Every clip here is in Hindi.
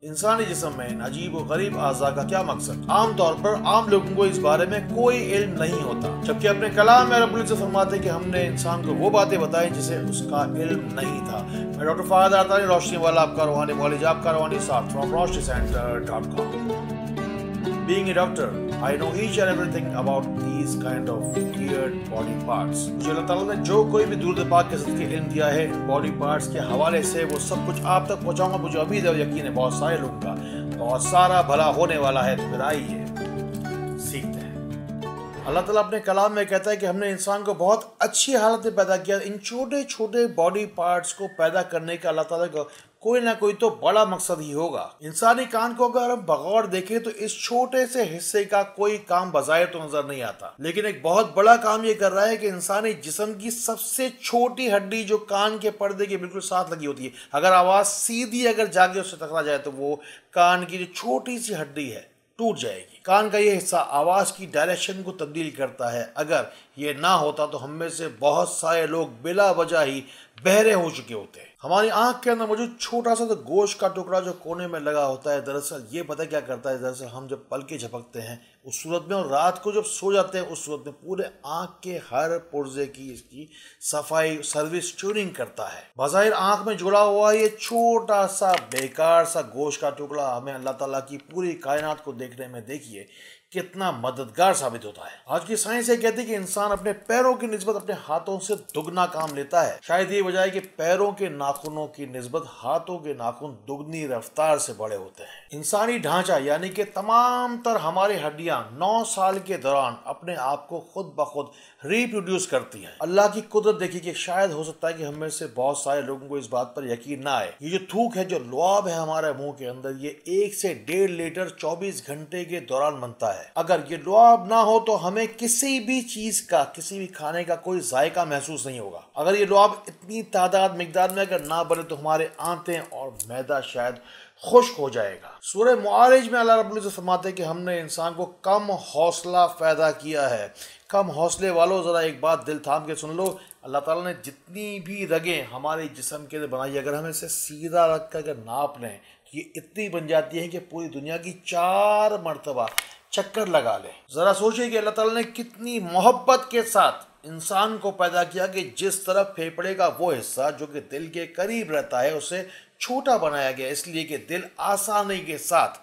इंसानी जिस्म में इन अजीब और गरीब अज़ा का क्या मकसद? आमतौर पर आम लोगों को इस बारे में कोई इल्म नहीं होता, जबकि अपने कलाम में रब्बुल इज़्ज़त फरमाते हैं कि हमने इंसान को वो बातें बताई जिसे उसका इल्म नहीं था। मैं डॉक्टर फ़ाहद अरतानी, रोशनी वाला आपका रूहानी मौलिज, आपका रूहानी साथ from roshnicenter.com। Being a doctor, I know each and everything about these kind of weird body parts. मुझे अल्लाह ताला ने जो कोई भी दूर दराज के सदके इल्म दिया है बॉडी पार्ट्स के हवाले से, वो सब कुछ आप तक पहुंचाऊंगा। मुझे उम्मीद है, यकीन है बहुत सारे लोगों का बहुत सारा भला होने वाला है। तो फिर आइए सीखते हैं। अल्लाह ताला अपने कलाम में कहता है कि हमने इंसान को बहुत अच्छी हालत में पैदा किया। इन छोटे छोटे बॉडी पार्ट्स को पैदा करने का अल्लाह ताला का कोई ना कोई तो बड़ा मकसद ही होगा। इंसानी कान को अगर हम बगौर देखें तो इस छोटे से हिस्से का कोई काम बज़ाहिर तो नजर नहीं आता, लेकिन एक बहुत बड़ा काम ये कर रहा है कि इंसानी जिस्म की सबसे छोटी हड्डी जो कान के पर्दे के बिल्कुल साथ लगी होती है, अगर आवाज सीधी अगर जाके उससे टकरा जाए तो वो कान की जो छोटी सी हड्डी है टूट जाएगी। कान का ये हिस्सा आवाज की डायरेक्शन को तब्दील करता है। अगर ये ना होता तो हम में से बहुत सारे लोग बिला वजह ही बहरे हो चुके होते हैं। हमारी आंख के अंदर मौजूद छोटा सा तो गोश्त का टुकड़ा जो कोने में लगा होता है, दरअसल ये पता क्या करता है, दरअसल हम जब पलके झपकते हैं उस सूरत में और रात को जब सो जाते हैं उस सूरत में पूरे आंख के हर पुर्जे की इसकी सफाई सर्विस ट्यूनिंग करता है। बज़ाहिर आंख में जुड़ा हुआ ये छोटा सा बेकार सा गोश्त का टुकड़ा हमें अल्लाह ताला की पूरी कायनात को देखने में देखिए कितना मददगार साबित होता है। आज की साइंस ये कहती है कि इंसान अपने पैरों की निस्बत अपने हाथों से दुगना काम लेता है। शायद ये वजह है कि पैरों के नाखूनों की निस्बत हाथों के नाखून दुगनी रफ्तार से बड़े होते हैं। इंसानी ढांचा यानी कि तमाम तर हमारी हड्डियां 9 साल के दौरान अपने आप को खुद ब खुद रिप्रोड्यूस करती हैं। अल्लाह की कुदरत देखिए कि शायद हो सकता है कि हम में से बहुत सारे लोगों को इस बात पर यकीन ना आए। ये जो थूक है, जो लुआब है हमारे मुंह के अंदर, ये 1 से 1.5 लीटर 24 घंटे के दौरान बनता है। अगर ये लुआब ना हो तो हमें किसी भी चीज का, किसी भी खाने का कोई जायका महसूस नहीं होगा। अगर ये लुआब इतनी तादाद मिकदार में अगर ना बने तो हमारे आंतें और मैदा शायद खुश्क हो जाएगा। सूरह मुआरिज में अल्लाह रब्बुल इज़्ज़त फरमाते हैं कि हमने इंसान को कम हौसला पैदा किया है। कम हौसले वालों, जरा एक बात दिल थाम के सुन लो। अल्लाह ताला ने जितनी भी रगें हमारे जिस्म के लिए बनाई, अगर हम इसे सीधा रख कर अगर नाप लें तो ये इतनी बन जाती है कि पूरी दुनिया की 4 मरतबा चक्कर लगा ले। जरा सोचिए कि अल्लाह ताला ने कितनी मोहब्बत के साथ इंसान को पैदा किया कि जिस तरफ फेफड़े का वो हिस्सा जो कि दिल के करीब रहता है उसे छोटा बनाया गया, इसलिए कि दिल आसानी के साथ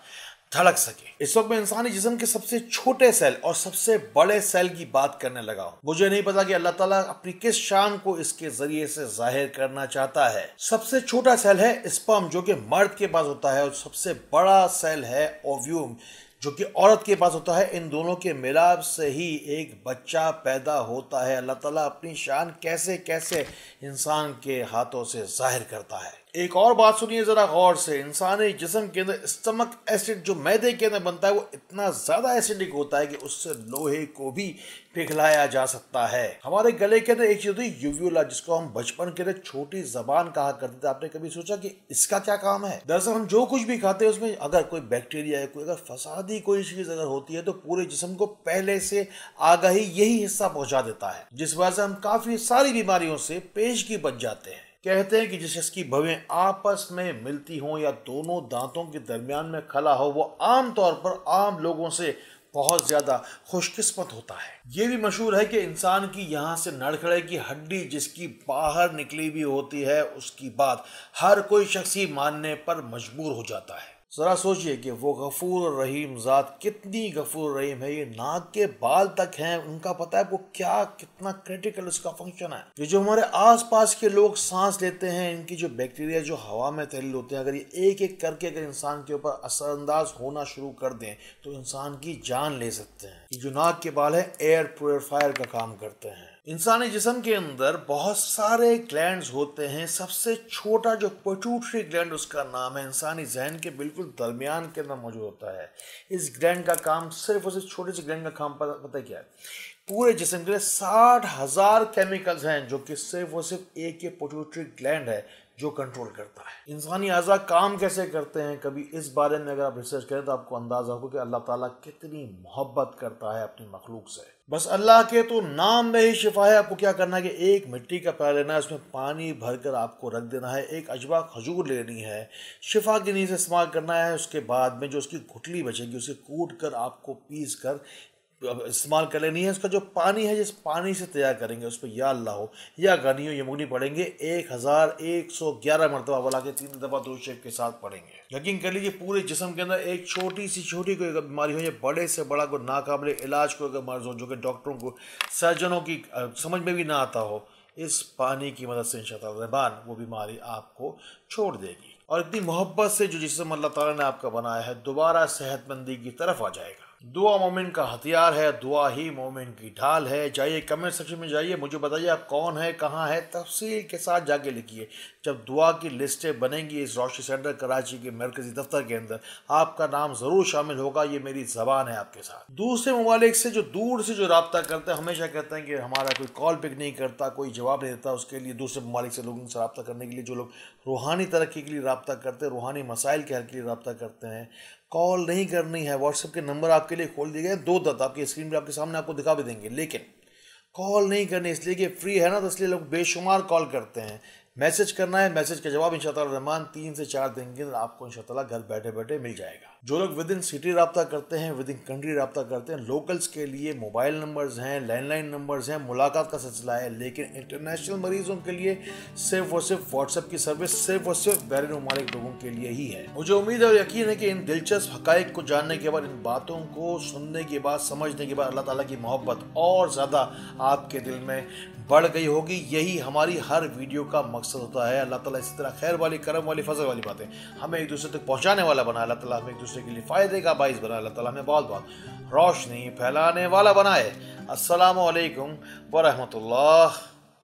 धड़क सके। इस वक्त मैं इंसानी जिस्म के सबसे छोटे सेल और सबसे बड़े सेल की बात करने लगा हूँ। मुझे नहीं पता कि अल्लाह ताला अपनी किस शान को इसके जरिए से जाहिर करना चाहता है। सबसे छोटा सेल है स्पर्म जो कि मर्द के पास होता है, और सबसे बड़ा सेल है ओव्यूम जो कि औरत के पास होता है। इन दोनों के मिलाप से ही एक बच्चा पैदा होता है। अल्लाह ताला अपनी शान कैसे कैसे इंसान के हाथों से जाहिर करता है। एक और बात सुनिए जरा गौर से, इंसानी जिस्म के अंदर स्टमक एसिड जो मैदे के अंदर बनता है वो इतना ज्यादा एसिडिक होता है कि उससे लोहे को भी पिघलाया जा सकता है। हमारे गले के अंदर एक चीज होती है यूव्यूला, जिसको हम बचपन के लिए छोटी जबान कहा करते थे। आपने कभी सोचा कि इसका क्या काम है? दरअसल हम जो कुछ भी खाते हैं उसमें अगर कोई बैक्टीरिया है, कोई अगर फसादी कोई चीज अगर होती है तो पूरे जिस्म को पहले से आगाही यही हिस्सा पहुंचा देता है, जिस वजह से हम काफी सारी बीमारियों से पेशगी बच जाते हैं। कहते हैं कि जिस शख्स की भवें आपस में मिलती हों या दोनों दांतों के दरमियान में खला हो, वो आमतौर पर आम लोगों से बहुत ज्यादा खुशकिस्मत होता है। ये भी मशहूर है कि इंसान की यहाँ से नड़खड़े की हड्डी जिसकी बाहर निकली भी होती है, उसकी बात हर कोई शख्स ही मानने पर मजबूर हो जाता है। जरा सोचिए कि वो गफूर रहीम ज़ात कितनी गफूर रहीम है। ये नाक के बाल तक हैं, उनका पता है वो क्या कितना क्रिटिकल उसका फंक्शन है। ये जो हमारे आसपास के लोग सांस लेते हैं, इनकी जो बैक्टीरिया जो हवा में तहलील होते हैं, अगर ये एक एक करके अगर इंसान के ऊपर असरअंदाज होना शुरू कर दें तो इंसान की जान ले सकते हैं। ये जो नाक के बाल है एयर प्योरीफायर का काम करते हैं। इंसानी जिस्म के अंदर बहुत सारे ग्लैंड्स होते हैं। सबसे छोटा जो पिट्यूटरी ग्लैंड उसका नाम है, इंसानी जहन के बिल्कुल दरमियान के अंदर मौजूद होता है। इस ग्लैंड का काम सिर्फ और सिर्फ छोटे से ग्लैंड का काम पता क्या है? पूरे जिस्म के लिए 60,000 केमिकल्स हैं जो कि सिर्फ और सिर्फ एक ये पिट्यूटरी ग्लैंड है जो कंट्रोल करता है। इंसानी अज़ा काम कैसे करते हैं, कभी इस बारे में अगर आप रिसर्च करें तो आपको अंदाज़ा होगा कि अल्लाह ताला कितनी मोहब्बत करता है अपनी मखलूक से। बस अल्लाह के तो नाम में ही शिफा है। आपको क्या करना है कि एक मिट्टी का प्याला लेना है, उसमें पानी भरकर आपको रख देना है, एक अजवा खजूर लेनी है, शिफा की नीयत से इस्तेमाल करना है। उसके बाद में जो उसकी गुठली बचेगी उसे कूट कर आपको पीस कर इस्तेमाल कर लेनी है। उसका जो पानी है, जिस पानी से तैयार करेंगे उस पर या अल्लाह हो या गनी हो यमुनी पढ़ेंगे 1111 मरतबा वाला के 3 दफ़ा दुरूद शरीफ के साथ पढ़ेंगे। यकीन कर लीजिए पूरे जिस्म के अंदर एक छोटी सी छोटी कोई बीमारी हो या बड़े से बड़ा कोई नाकाबिल इलाज कोई अगर मर्ज हो जो कि डॉक्टरों को सर्जनों की समझ में भी ना आता हो, इस पानी की मदद से इंशाअल्लाह वो बीमारी आपको छोड़ देगी और इतनी मोहब्बत से जो जिस्म अल्लाह ताला ने आपका बनाया है दोबारा सेहतमंदी की तरफ आ जाएगा। दुआ मोमिन का हथियार है, दुआ ही मोमिन की ढाल है। जाइए कमेंट सेक्शन में जाइए, मुझे बताइए आप कौन है, कहाँ है, तफसील के साथ जाके लिखिए। जब दुआ की लिस्टें बनेंगी इस रोशनी सेंटर कराची के मरकजी दफ्तर के अंदर आपका नाम ज़रूर शामिल होगा। ये मेरी ज़बान है आपके साथ। दूसरे ममालिक से जो दूर से जो रब्ता करते हैं हमेशा कहते हैं कि हमारा कोई कॉल पिक नहीं करता, कोई जवाब नहीं देता। उसके लिए दूसरे ममालिक से लोगों से रब्ता करने के लिए जो लोग रूहानी तरक्की के लिए रब्ता करते हैं, रूहानी मसाइल के हल के लिए रब्ता करते हैं, कॉल नहीं करनी है। व्हाट्सएप के नंबर आपके लिए खोल दिए गए 2 दत्त आपकी स्क्रीन पर आपके सामने आपको दिखा भी देंगे, लेकिन कॉल नहीं करनी इसलिए कि फ्री है ना, तो इसलिए लोग बेशुमार कॉल करते हैं। मैसेज करना है, मैसेज का जवाब इंशाअल्लाह रहमान 3 से 4 दिन के अंदर आपको इंशाअल्लाह घर बैठे बैठे मिल जाएगा। जो लोग विद इन सिटी रब्ता करते हैं, विद इन कंट्री रब्ता करते हैं, लोकल्स के लिए मोबाइल नंबर्स हैं, लैंडलाइन नंबर्स हैं, मुलाकात का सिलसिला है, लेकिन इंटरनेशनल मरीजों के लिए सिर्फ और सिर्फ व्हाट्सएप की सर्विस सिर्फ और सिर्फ बैरून ममालिक लोगों के लिए ही है। मुझे उम्मीद और यकीन है कि इन दिलचस्प हकाइक को जानने के बाद, इन बातों को सुनने के बाद, समझने के बाद अल्लाह ताला की मोहब्बत और ज़्यादा आपके दिल में बढ़ गई होगी। यही हमारी हर वीडियो का मकसद होता है। अल्लाह ताला इसी तरह खैर वाली, करम वाली, फजल वाली बातें हमें एक दूसरे तक पहुंचाने वाला बनाए। अल्लाह ताला हमें एक दूसरे के लिए फ़ायदे का बाइस बनाए। अल्लाह ताला हमें बहुत बहुत रोशनी फैलाने वाला बनाए। अस्सलामु अलैकुम व रहमतुल्लाह।